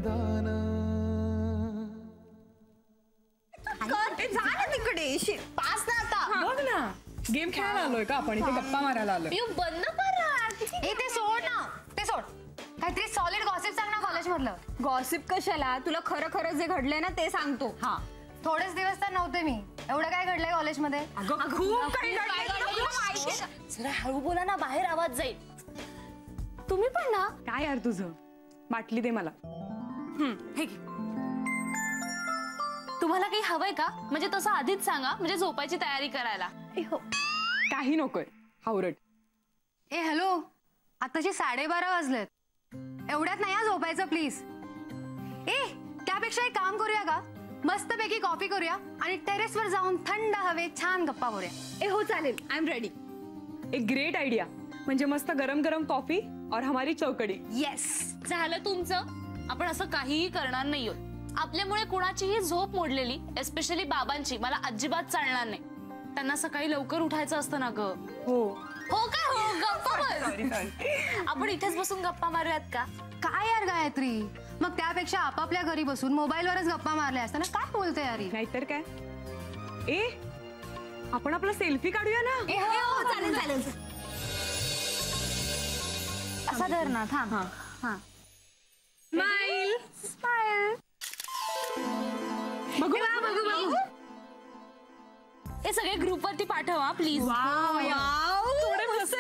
समाधान. तिकडे पास ना आता. बघ ना, गेम खेळायला आलोय का आपण? इथे गप्पा मारायला आलोय. पिऊ बंद कर. ते सोड ना, ते सोड. काहीतरी सॉलिड गॉसिप सांग ना कॉलेज मधलं. गॉसिप कशाला? तुला खरं खरं जे घडलंय ना ते सांगतो. हा, थोडेच दिवस तर नव्हते मी. एवढं काय घडलंय कॉलेजमध्ये? खूप काही घडलंय. जरा हळू बोला ना, बाहेर आवाज जाईल. तुम्ही पण ना. काय यार तुझं? बाटली दे मला. हे घे. तुम्हाला काही हवंय का? म्हणजे तसं आधीच सांगा, म्हणजे झोपायची तयारी करायला. काही नकोय हावरट. ए हॅलो, आताचे 12:30 वाजलेत. एवढ्यात नाही हा झोपायचं प्लीज. ए, त्यापेक्षा एक काम करूया का? मस्तपैकी कॉफी करूया आणि टेरेसवर जाऊन थंड हवेत छान गप्पा मारूया. ए हो चालेल, आय एम रेडी. एक ग्रेट आयडिया. म्हणजे मस्त गरम गरम कॉफी और हमारी चौकडी. येस, झालं तुमचं. आपण असं काहीही करणार नाही आहोत. आपल्यामुळे कुणाचीही झोप मोडलेली, एस्पेशली बाबांची, मला अजिबात चालणार नाही. त्यांना सकाळी लवकर उठायचं असतं ना ग. हो हो का? हो, गप्पा मार. आपण इथेच बसून गप्पा मारूयात का? काय यार गायत्री, मग त्यापेक्षा आपापल्या घरी बसून मोबाईलवरच गप्पा मारल्या असताना काय बोलते यारी? नाहीतर काय. ए, आपण आपला सेल्फी काढूया ना. चालेल चालेल. असा धर ना, थांब. हा, स्माइल स्माइल. बघू बघू. हे सगळे ग्रुपवरती पाठवा प्लीज. थोडे मस्त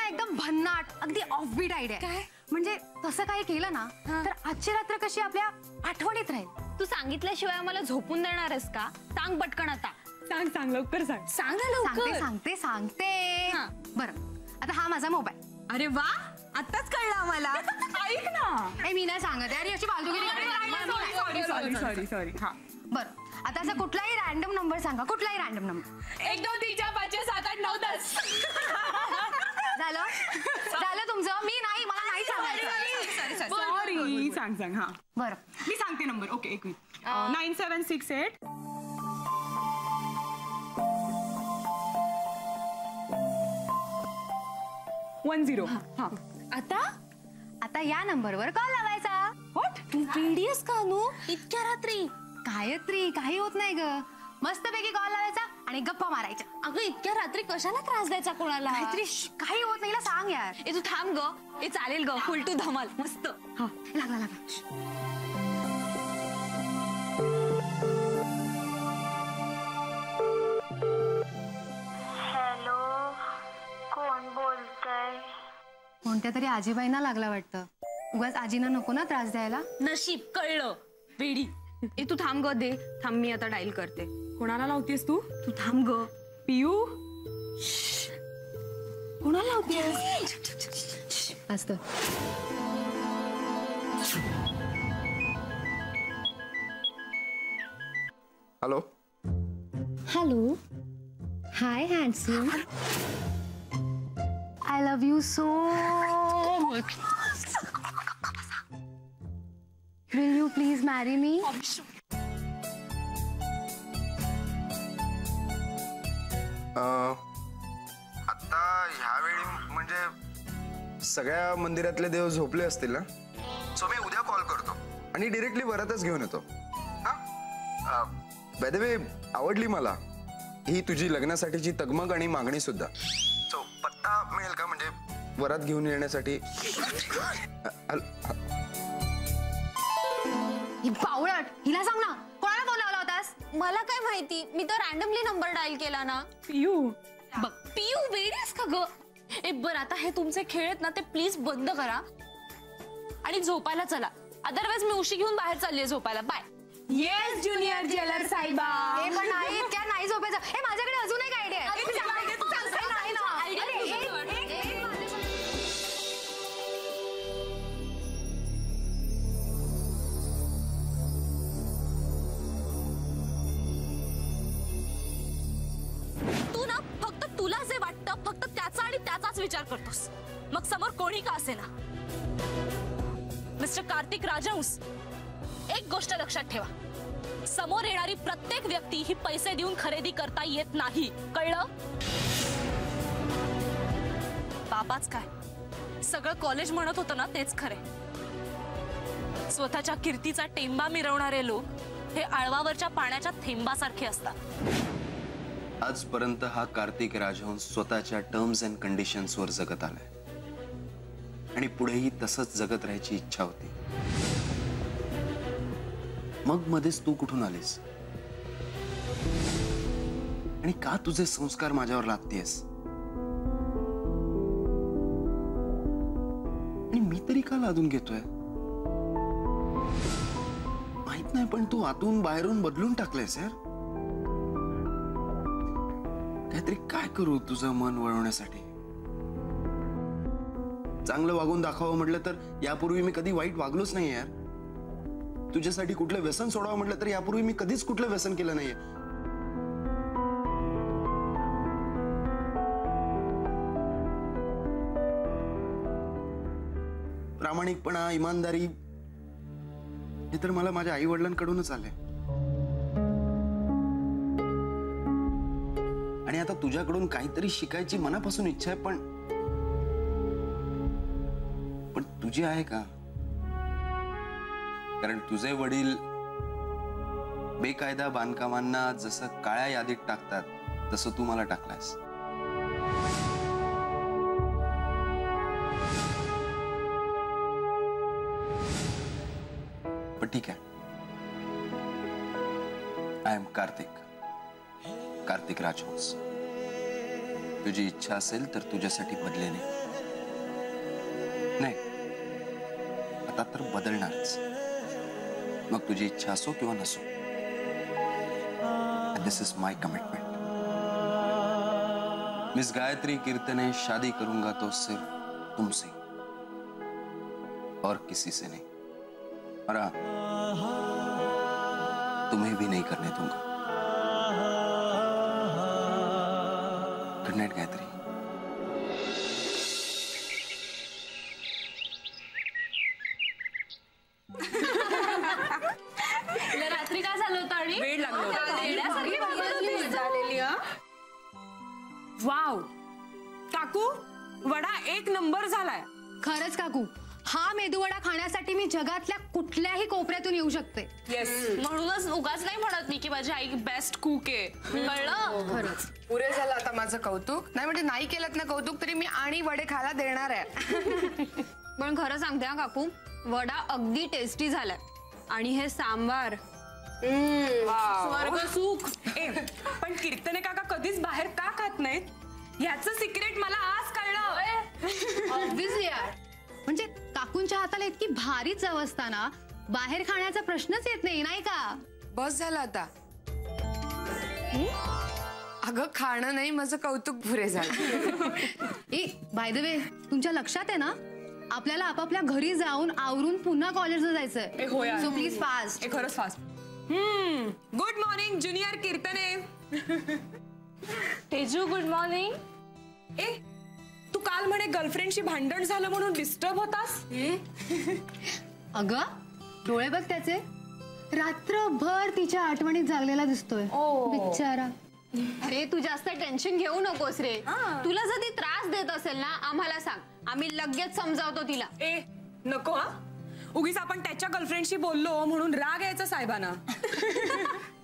एकदम भन्नाट, अगदी ऑफबीट आयडिया. काय म्हणजे तसं काही केलं ना तर आजची रात्र कशी आपल्या आठवणीत राहील. तू सांगितल्याशिवाय मला झोपून देणार आहेस का? सांग पटकन आता. सांग लवकर सांग. सांग ना लवकर. सांगते. बरं, आता हा माझा मोबाईल. अरे वा, आताच कळलं आम्हाला. ऐक ना. मी नाही सांगत यार, अशी फालतूगिरी. सॉरी. हा, बरं, आता असा कुठलाही रॅन्डम नंबर सांगा. कुठलाही रॅन्डम नंबर. 1 2 3 4 5 6 7 8 9 10. झालं तुमचं? मी नाही, मला नाही सांगायचं. सॉरी. सांग. हा, बरं, मी सांगते नंबर. ओके, एक मिनिट. 9768 10. हा, आता या नंबरवर कॉल लावायचा. तू वेडीस का नू? इतक्या रात्री? गायत्री, काही होत नाही ग. मस्तपैकी कॉल लावायचा आणि गप्पा मारायच्या. अगं इतक्या रात्री कशाला त्रास द्यायचा कोणाला? गायत्री, काही होत नाही, सांग यार. ए तू थांब ग. ए चालेल ग, फुल टू धमाल. मस्त. हा, लागला. हॅलो, कोण बोलतंय? कोणत्या तरी आजीबाईंना लागला वाटतं. उगाच आजीना नको ना त्रास द्यायला. नशीब कळलं. वेडी. ए तू थांब ग. दे थांब, मी आता डायल करते. कोणाला लावतेस तू? तू थांब ग. पियू. कोणाला लावतेस? असतं. Hello. Hello. High handsome. I love you so much. Will you please marry me? आता ह्यावेळी म्हणजे सगळ्या मंदिरातले देव झोपले असतील ना, सो मी उद्या कॉल करतो आणि डिरेक्टली वरातच घेऊन येतो. हा, बाय द वे, आवडली मला ही तुझी लग्नासाठीची तगमग आणि मागणी सुद्धा. सो पत्ता मिळेल का म्हणजे वरात घेऊन येण्यासाठी? ही बावळट, हिला सांग ना, कोणाला फोन लावला होतास? मला काय माहिती, मी तर रॅन्डमली नंबर डायल केला ना. पियू. बघ पियू, वेडीस का ग? ए बर, आता हे तुमचे खेळ आहेत ना ते प्लीज बंद करा आणि झोपायला चला. अदरवाइज मी उशी घेऊन बाहेर चालली झोपायला. बाय. येस ज्युनियर ज्वेलर साहेबा. हे पण नाही, इतक्या नाही झोपायचं. हे माझ्याकडे अजून एक आयडिया आहे. तू ना फक्त तुला जे वाटतं फक्त त्याचा आणि त्याचाच विचार करतोस. मग समोर कोणी का असेना. मिस्टर कार्तिक राजहंस, एक गोष्ट लक्षात ठेवा, समोर येणारी प्रत्येक व्यक्ती ही पैसे देऊन खरेदी करता येत नाही. कळलं? बाबाच काय, सगळं कॉलेज म्हणत होतं ना तेच खरे. स्वतःच्या कीर्तीचा टेंबा मिरवणारे लोक हे आळवावरच्या पाण्याच्या थेंबासारखे असतात। आजपर्यंत हा कार्तिक राजहंस स्वतःच्या टर्म्स अँड कंडिशन्स वर जगत आलाय आणि पुढेही तसंच जगत राहायची इच्छा होती। मग मध्येच तू कुठून आलीस आणि का तुझे संस्कार माझ्यावर लादतेस? आणि मी तरी का लादून घेतोय माहित नाही, पण तू आतून बाहेरून बदलून टाकलेस यार। काहीतरी काय करू तुझं मन वळवण्यासाठी? चांगलं वागून दाखवावं म्हटलं तर यापूर्वी मी कधी वाईट वागलोच नाही यार। तुझ्यासाठी कुठलं व्यसन सोडावं म्हटलं तर यापूर्वी मी कधीच कुठलं व्यसन केलं नाहीये। प्रामाणिकपणा, इमानदारी हे तर मला माझ्या आई वडिलांकडूनच आले आणि आता तुझ्याकडून काहीतरी शिकायची मनापासून इच्छा आहे, पण तुझी आहे का? कारण तुझे वडील बेकायदा बांधकामांना जसं काळ्या यादीत टाकतात तसं तू मला टाकलायस। पण ठीक आहे, आय एम कार्तिक राजहंस। तुझी इच्छा असेल तर तुझ्यासाठी बदले नाही, आता तर बदलणारच, मग तुझी इच्छा असो किंवा नसो। This is my commitment. Miss Gayatri Kirtane शादी करूंगा तो सिर्फ तुमसे और किसी से नहीं, और तुम्हें भी नहीं करने दूंगा। Good Knight Gayatri. रात्री काय झालं होतं आणि वेळ लागला होता। वेड्यासारखी वाव काकू, वडा एक नंबर झालाय। खरंच काकू, हा मेदूवडा खाण्यासाठी मी जगातल्या कुठल्याही कोपऱ्यातून येऊ शकते। येस, म्हणूनच उगाच नाही म्हणत मी की माझी आई बेस्ट कुक आहे, कळलं? खरंच पुरे झालं आता माझं कौतुक नाही, म्हणजे नाही केलं ना कौतुक तरी मी आणि वडे खायला देणार आहे। पण खरं सांगते हा काकू, वडा अगदी टेस्टी झालाय आणि हे सांबार स्वर्ग सुख। पण कीर्तने काका कधीच बाहेर का खात नाहीत याचं सिक्रेट मला आज कळलं। ऑब्व्हियसली यार, म्हणजे काकूंच्या हाताला इतकी भारी चव असताना बाहेर खाण्याचा प्रश्नच येत नाही, नाही का? बस झालं आता। अगं खाणं नाही, माझं कौतुक पुरे झालं। ए बाय द वे, तुमच्या लक्षात आहे ना आपल्याला आपापल्या घरी जाऊन आवरून पुन्हा कॉलेजला जायचंय। हो यार। So please fast. खरंच fast. Good morning junior Kirtane. Teju good morning. ए तू काल म्हणे गर्लफ्रेंडशी भांडण झालं म्हणून डिस्टर्ब होतास। अगं डोळे बघ त्याचे, रात्रभर तिच्या आठवणीत जागलेला दिसतोय बिचारा। अरे तू जास्त टेन्शन घेऊ नकोस रे, तुला जर ती त्रास देत असेल ना आम्हाला सांग, आम्ही लगेच समजावतो तिला। ए नको हा, उगीच आपण त्याच्या गर्लफ्रेंडशी बोललो म्हणून राग यायचा साहेबांना।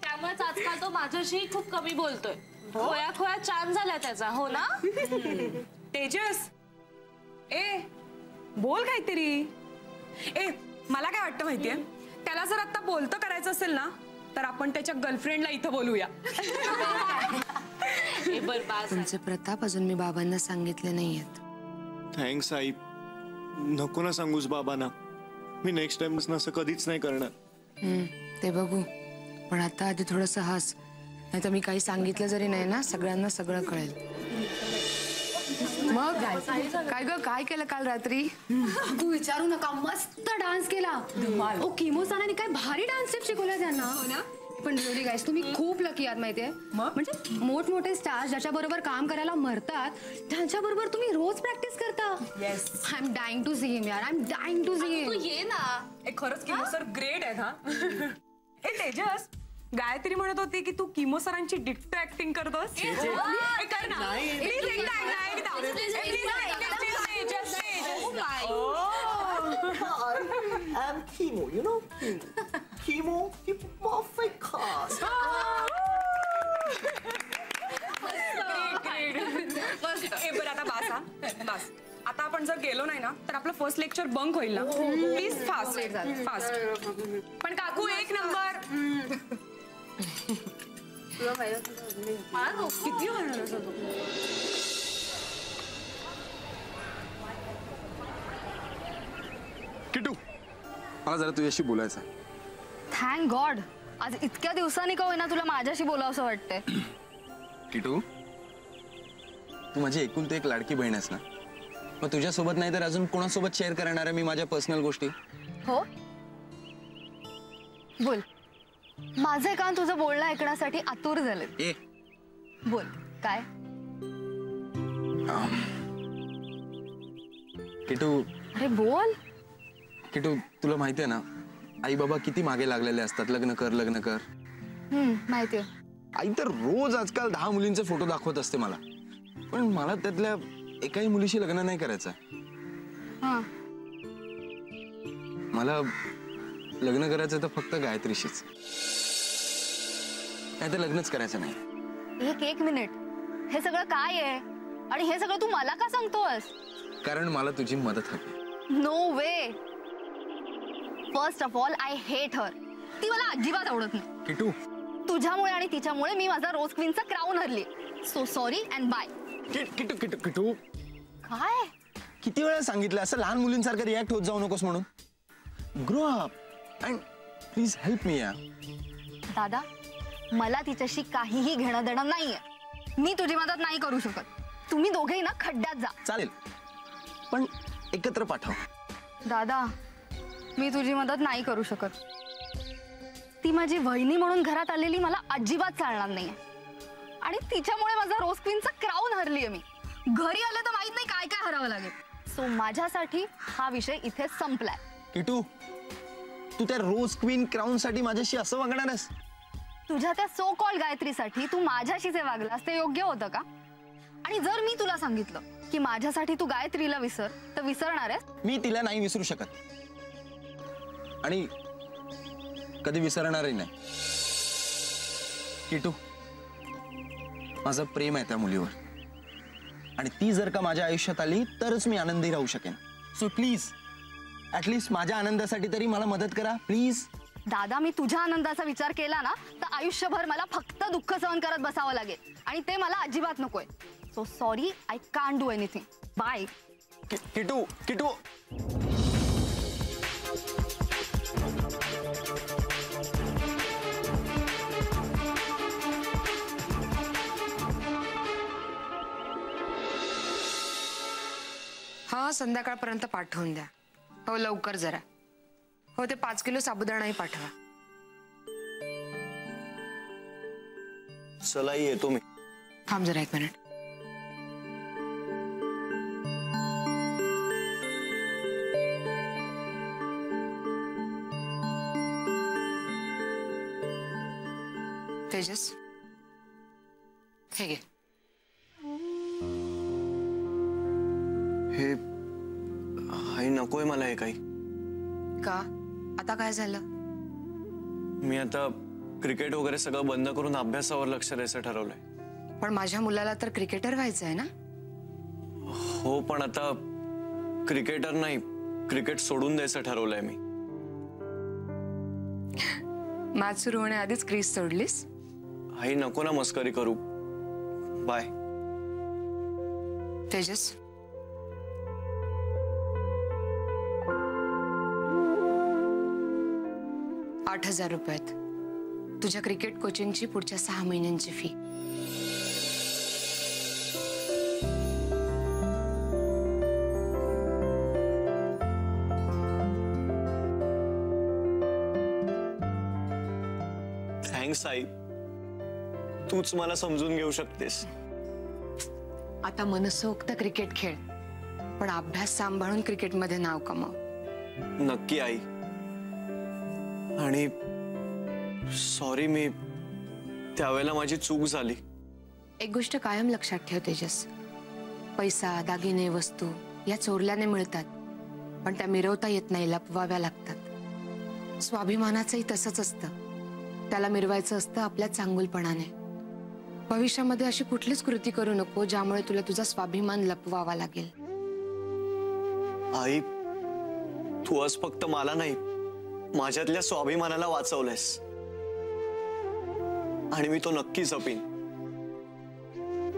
त्यामुळेच आजकाल तो माझ्याशी खूप कमी बोलतोय। खोया खोया छान झाला त्याचा, हो ना? तेजस ए बोल काहीतरी। ए मला काय वाटतं माहितीये, त्याला जर आता बोलतं करायचं असेल ना तर आपण त्याच्या गर्लफ्रेंडला इथं बोलूया। तुमचे प्रताप अजून मी बाबांना सांगितले नाहीयेत। थँक्स आई, नको ना सांगूस बाबांना, मी नेक्स्ट टाइम असं कधीच नाही करणार। ते बघू, पण आता आधी थोडंसं हस, नाही तर मी काही सांगितलं जरी नाही ना सगळ्यांना सगळं कळेल। मग काय ग, काय केलं काल रात्री? तू विचारू नका, मस्त डान्स केला। ओ किमोसानाने काय भारी डान्स स्टेप शिकवल्या त्यांना। पण रिअली गाईस, तुम्ही खूप लकी आहात माहितीये। म्हणजे मोठमोठे स्टार्स ज्याच्या बरोबर काम करायला मरतात त्यांच्या बरोबर तुम्ही रोज प्रॅक्टिस करता। I am dying to see him यार, I am dying to see him. तू ये ना। ए खरंच किमो सर ग्रेट आहे हा। ए तेजस, गायत्री म्हणत होती की तू किमो सरांची डिक्टो ऍक्टिंग करतोस। कर ना प्लीज, एकदा am Kimo, you know? Kimo, the perfect cast. ए बरं आता बास हा बास. आता आपण जर गेलो नाही ना तर आपलं फर्स्ट लेक्चर बंक होईल ना. Please fast fast. पण काकू एक नंबर. किती होणार असं तू? किटू मला जरा तुझ्याशी बोलायचं आहे. थँक गॉड आज इतक्या दिवसांनी का होईना तुला माझ्याशी बोलावंसं वाटतंय. किटू तू माझी एकूण ते एक लाडकी बहीण आहेस ना. मग तुझ्यासोबत नाही तर अजून कोणासोबत शेअर करणार आहे मी माझ्या पर्सनल गोष्टी. हो बोल. माझे कान तुझं बोलणं ऐकण्यासाठी आतुर झाले. ए बोल काय. किटू अरे बोल. किटू तुला माहिती आहे ना आई बाबा किती मागे लागलेले असतात. लग्न कर लग्न कर. माहितीये. आई तर रोज आजकाल 10 मुलींचे फोटो दाखवत असते मला. पण मला त्यातल्या एकाही मुलीशी लग्न नाही करायचं. मला लग्न करायचं तर फक्त गायत्रीशीच. नाही तर लग्नच करायचं नाही. एक मिनिट. हे सगळं काय आहे आणि हे सगळं तू मला का सांगतोस. कारण मला तुझी मदत हवी. No way. First of all I hate her. ती मला अजिबात आवडत नाही. किटू तुझ्यामुळे आणि तिच्यामुळे मी माझा रोज क्वीनचा क्राऊन हरली. So sorry and bye. Kitu Kitu Kitu काय किती वेळा सांगितलं असं लहान मुलींसारखं रिॲक्ट होत जाऊ नकोस म्हणून. Grow up and please help me. या दादा मला तिच्याशी काहीही घेणं देणं नाहीये. मी तुझी मदत नाही करू शकत. तुम्ही दोघेही ना खड्ड्यात जा. चालेल पण एकत्र पाठव. दादा मी तुझी मदत नाही करू शकत. ती माझी वहिनी म्हणून घरात आलेली मला अजिबात चालणार नाहीये. आणि तिच्यामुळे माझा रोज क्वीनचा क्राऊन हरलीये मी. घरी आले तर माहित नाही काय काय हरावं लागेल. सो माझ्यासाठी हा विषय इथे संपलाय. किटू तू त्या रोज क्वीन क्राऊन साठी माझ्याशी असं वागणार आहेस. तुझ्या त्या सो कॉल गायत्रीसाठी तू माझ्याशी जे वागलास ते योग्य होतं का. आणि जर मी तुला सांगितलं की माझ्यासाठी तू गायत्रीला विसर तर विसरणार आहेस. मी तिला नाही विसरू शकत आणि कधी विसरणारही नाही. किटू माझं प्रेम आहे त्या मुलीवर आणि ती जर का माझ्या आयुष्यात आली तरच मी आनंदी राहू शकेन. सो प्लीज ऍटलीस्ट माझ्या आनंदासाठी तरी मला मदत करा प्लीज. दादा मी तुझ्या आनंदाचा विचार केला ना तर आयुष्यभर मला फक्त दुःख सहन करत बसावं लागेल आणि ते मला अजिबात नकोय. So sorry I can't do anything. Bye. Kitu Kitu हा संध्याकाळपर्यंत पाठवून द्या. हो लवकर जरा. हो ते 5 किलो साबुदाणाही पाठवा. चला येतो मी. थांब जरा 1 मिनिट. तेजस हे घे. हे हाय नकोय मला हे काही. का आता काय झालं. मी आता क्रिकेट वगैरे सगळं बंद करून अभ्यासावर लक्ष द्यायचं ठरवलंय. पण माझ्या मुलाला तर क्रिकेटर व्हायचं आहे ना. हो पण आता क्रिकेटर नाही क्रिकेट सोडून द्यायचं ठरवलंय मी. मॅच सुरू होण्याआधीच क्रीज सोडलीस. आई नको ना मस्करी करू. बाय. तेजस 8,000 रुपये आहेत तुझ्या क्रिकेट कोचिंगची पुढच्या 6 महिन्यांची फी. थँक्स आई. तूच मला समजून घेऊ शकतेस. आता मनसोक्त क्रिकेट खेळ पण अभ्यास सांभाळून क्रिकेटमध्ये नाव कमाव. नक्की आई. आणि सॉरी मी त्यावेळेला माझी चूक झाली. एक गोष्ट कायम लक्षात ठेव तेजस. पैसा दागिने वस्तू या चोरल्याने मिळतात पण त्या मिरवता येत नाही लपवाव्या लागतात. स्वाभिमानाचंही तसंच असतं, त्याला मिरवायचं असतं आपल्या चांगुलपणाने. भविष्यामध्ये अशी कुठलीच कृती करू नको ज्यामुळे तुला तुझा स्वाभिमान लपवावा लागेल. आई, तू आज फक्त मला नाही, माझ्यातल्या स्वाभिमानाला वाचवलंयस आणि मी तो नक्की जपीन.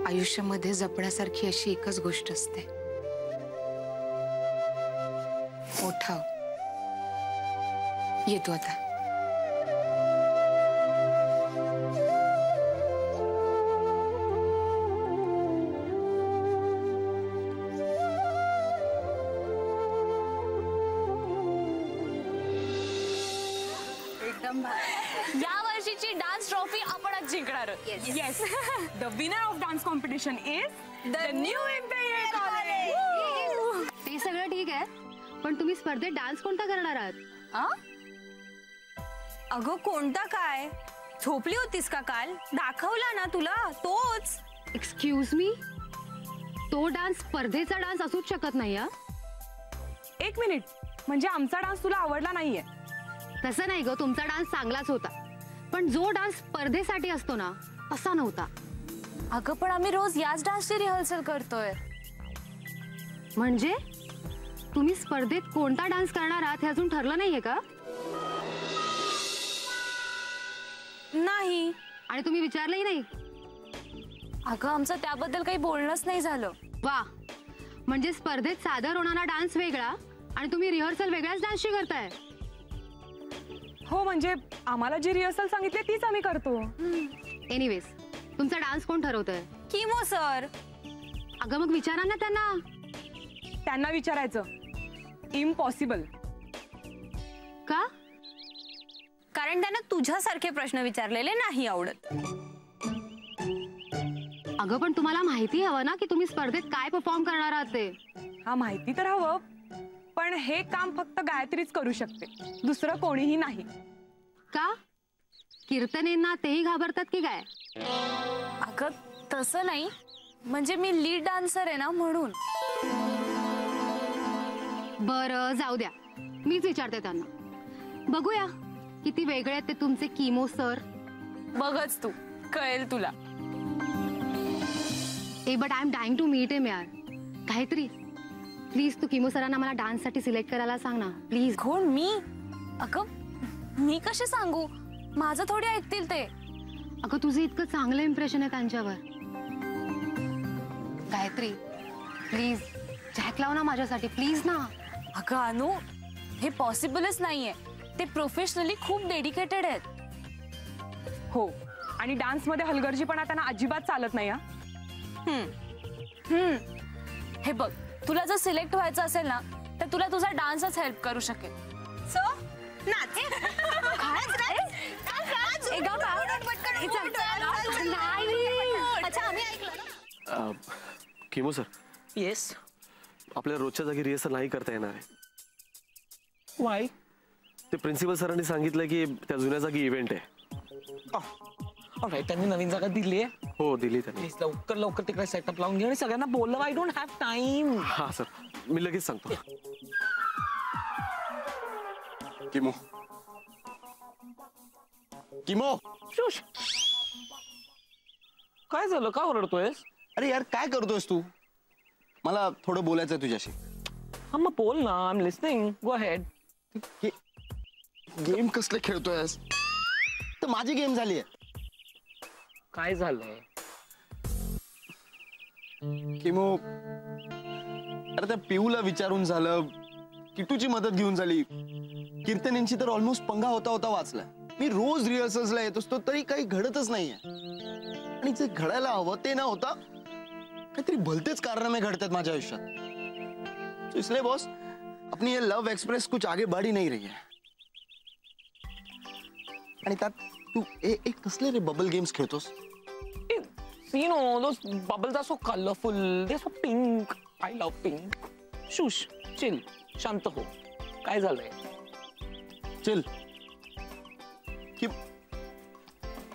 आयुष्यामध्ये जपण्यासारखी अशी एकच गोष्ट असते, मोठा येतो आता. या वर्षीची डान्स ट्रॉफी आपणच जिंकणार. Yes, the winner of dance competition is the new imperial college. ते सगळं ठीक आहे, पण तुम्ही स्पर्धेत डान्स कोणता करणार आहात? अगं कोणता काय, झोपली होतीस का काल? दाखवला ना तुला तोच. एक्सक्यूज मी, तो डान्स स्पर्धेचा डान्स असूच शकत नाही. एक मिनिट, म्हणजे आमचा डान्स तुला आवडला नाहीये? तसं नाही ग, तुमचा डान्स चांगलाच होता, पण जो डान्स स्पर्धेसाठी असतो ना तसा नव्हता. अगं पण आम्ही रोज याच डान्सची रिहर्सल करतोय. म्हणजे तुम्ही स्पर्धेत कोणता डान्स करणार आहात हे अजून ठरलं नाहीये का? नाही. आणि तुम्ही विचारलंही नाही? अगं आमचं त्याबद्दल काही बोलणंच नाही झालं. वा, म्हणजे स्पर्धेत सादर होणारा डान्स वेगळा आणि तुम्ही रिहर्सल वेगळ्याच डान्सची करताय. हो, म्हणजे आम्हाला जी रिहर्सल सांगितली तीच आम्ही करतो. एनिवेज, तुमचा डान्स कोण ठरवतंय? किमो सर. अगं मग विचारा ना त्यांना. त्यांना विचारायचं इम्पॉसिबल. का? कारण त्यांना तुझ्यासारखे प्रश्न विचारलेले नाही आवडत. अगं पण तुम्हाला माहिती हवं ना की तुम्ही स्पर्धेत काय परफॉर्म करणार आहात ते. हा, माहिती तर हवं, पण हे काम फक्त गायत्रीच करू शकते, दुसरं कोणीही नाही. का? कीर्तनेंना तेही घाबरतात की काय? अगं तसं नाही, म्हणजे मी लीड डान्सर आहे ना म्हणून. बरं जाऊ द्या, मीच विचारते त्यांना. बघूया किती वेगळे आहेत ते तुमचे किमो सर. बघच तू, कळेल तुला. But I am dying to meet him यार. गायत्री प्लीज तू किमो सरांना मला डान्ससाठी सिलेक्ट करायला सांग ना प्लीज. कोण? मी? अगं मी कसे सांगू, माझं थोडी ऐकतील ते. अगं तुझं इतकं चांगलं इम्प्रेशन आहे त्यांच्यावर. गायत्री प्लीज झॅक लाव ना माझ्यासाठी, प्लीज ना. अगं अनु, हे पॉसिबलच नाहीये. ते प्रोफेशनली खूप डेडिकेटेड आहेत. हो, आणि डान्स मध्ये हलगर्जीपणा त्यांना अजिबात चालत नाही. हे बघ, तुला जर सिलेक्ट व्हायचं असेल ना तर तुला तुझा डान्सच हेल्प करू शकेल. सो नाच. किमो सर. येस. आपल्या रोजच्या जागी रिहर्सल नाही करता येणार आहे. वाय? ते प्रिन्सिपल सरांनी सांगितलं की त्या जुन्या जागी इव्हेंट आहे. त्यांनी नवीन जागा दिली आहे. हो दिली त्यांनी. प्लीज लवकर लवकर तिकडे सेटअप लावून घे आणि सगळ्यांना बोलव. I don't have time. हा सर, मी लगेच सांगतो. किमो किमो. काय झालं, का ओरडतोयस? अरे यार काय करतोयस तू? मला थोडं बोलायचं आहे तुझ्याशी. हा मग बोल ना. I am listening. Go ahead. Game कसले खेळतोयस? तर माझी गेम झाली आहे. काय झालंय? किमो, अरे त्या पिऊला विचारून झालं, किटूची मदत घेऊन झाली, कीर्तनींची तर ऑलमोस्ट पंगा होता होता वाचला. मी रोज रिहर्सल्सला येत असतो तरी काही घडतच नाहीये. आणि जे घडायला हवं ते न होता काहीतरी भलतेच कारनामे घडतात माझ्या आयुष्यात. तो इसलिए बॉस, अपनी ये लव एक्सप्रेस कुछ आगे बढ़ ही नहीं रही है. आणि त्यात तू एक कसले रे बबल गेम्स खेळतोस? You know, those bubbles are so colorful. They're so pink. I love pink. Shush, chill. शांत हो. काय झालंय? चिल.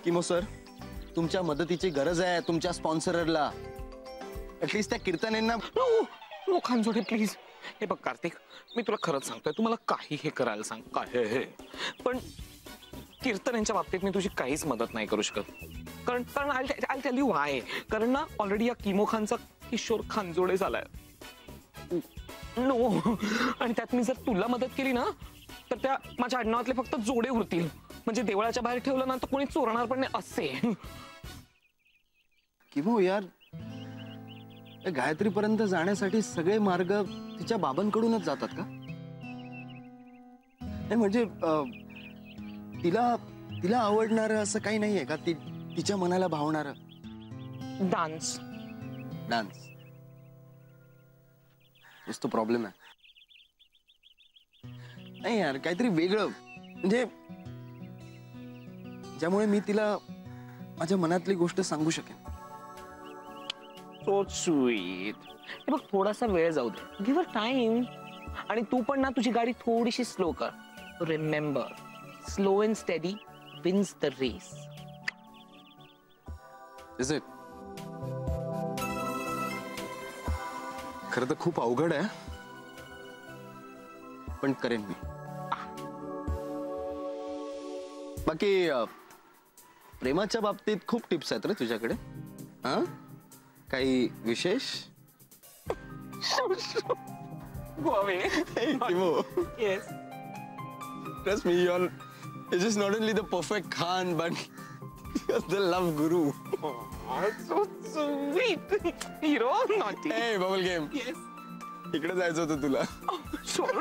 किमो सर, तुमच्या मदतीची गरज आहे तुमच्या स्पॉन्सरला. ऍटलीस्ट त्या कीर्तनेंना. No Khanjode please. हे बघ कार्तिक, मी तुला खरंच सांगतोय, तू मला काही हे करायला सांग, काय हे, पण कीर्तन यांच्या बाबतीत मी तुझी काहीच मदत नाही करू शकत. कारण कारण आय टेल यू व्हाय. कारण ना ऑलरेडी या किमो खानचा किशोर खानजोडे झालाय. नो. आणि त्यात मी जर तुला मदत केली ना तर त्या माझ्या आडनावातले फक्त जोडे उरतील. म्हणजे देवळाच्या बाहेर ठेवलं ना तर कोणी चोरणार पण नाही असे. किमो यार, गायत्री पर्यंत जाण्यासाठी सगळे मार्ग तिच्या बाबांकडूनच जातात का? नाही म्हणजे तिला तिला आवडणारं असं काही नाहीये का? तिच्या मनाला भावणारं डान्स. डान्स तोच तो प्रॉब्लेम आहे. नाही यार, काहीतरी वेगळं, म्हणजे ज्यामुळे मी तिला माझ्या मनातली गोष्ट सांगू शकेन. So sweet. हे बघ, थोडासा वेळ जाऊ दे, गिव्ह अ टाइम. आणि तू पण ना तुझी गाडी थोडीशी स्लो कर. Remember, slow and steady wins the race. Is it? खरं तर खूप अवघड आहे, पण करेन मी. बाकी प्रेमाच्या बाबतीत खूप टिप्स आहेत रे तुझ्याकडे. हा, काही विशेष? Yes. Trust me, you're just not only the perfect Khan, but you're the love guru. Oh, so sweet. Hero, naughty. Hey, bubble game. Yes. इकडे जायचं होतं तुला. Sure.